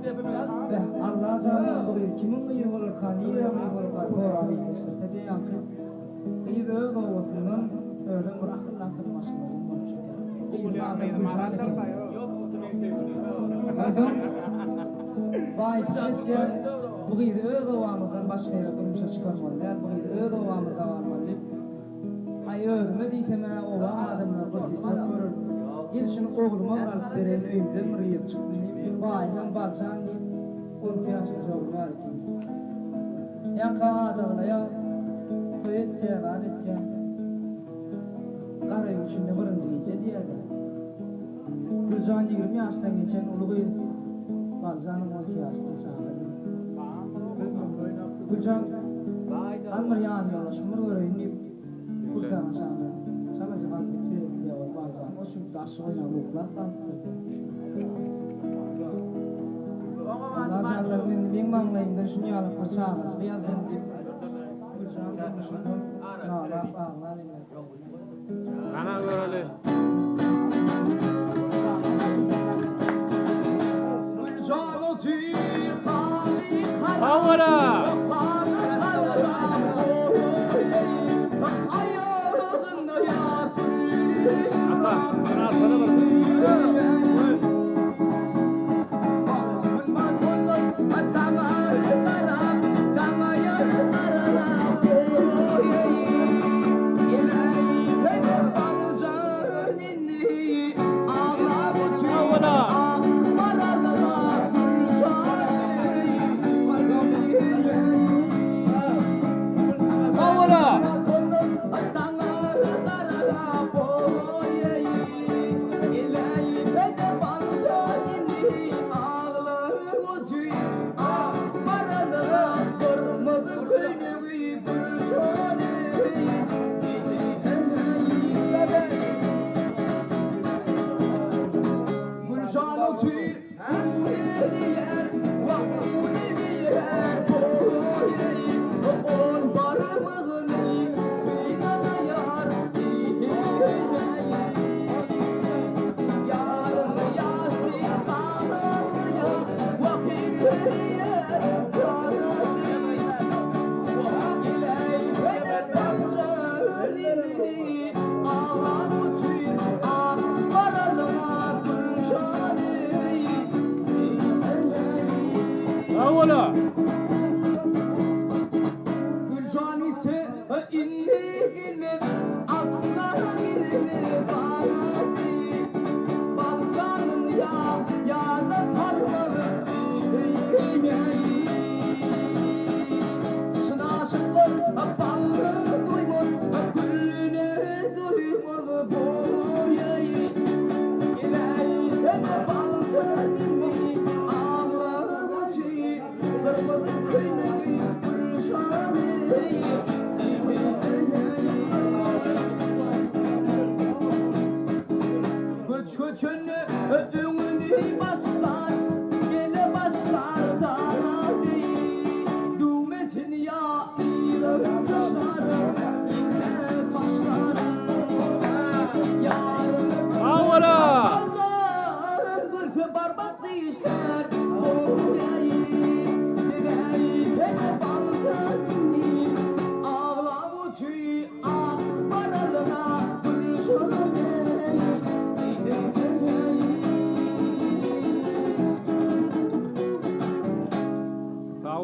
Allah canım bu kimin iyi olur kaniye mi olur para bizleştir. Tede yankı. Bir öz olsunun öyle bırakın nasıl başlayalım bunu şeker. Bir madem vay fikretçe bu gidi öz ovamızdan başka yere durmuşa çıkarmalılar. Bu gidi öz ovamızda varmalı. Ay özüme diyseme ova adamlar kurtizler görür. Gelişini oğluma alıp veren öğünden mürüyüp çıksın deyip vay hem balçan deyip 12 yaşlı çoğun var ki. Yanka adağına ya toy edeceğin, adedeceğin Qarayı üçünde birinci gece diyerdi. Gülcan 20 yaştan geçen uluğu balcanın 12 yaşta sağladı. Gülcan almır yani yola şumur öğrenip Furkan aşağıda sana zaman nefret diye o balcan o şu taşı oynavuklar bantırdı. Allah canlarının bin manlayında şunu yalıp fırsağız bir yazdım deyip Gülcan konuşundan nağla bağlar ile. Ana böyle. Havara. Havara.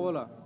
Paola.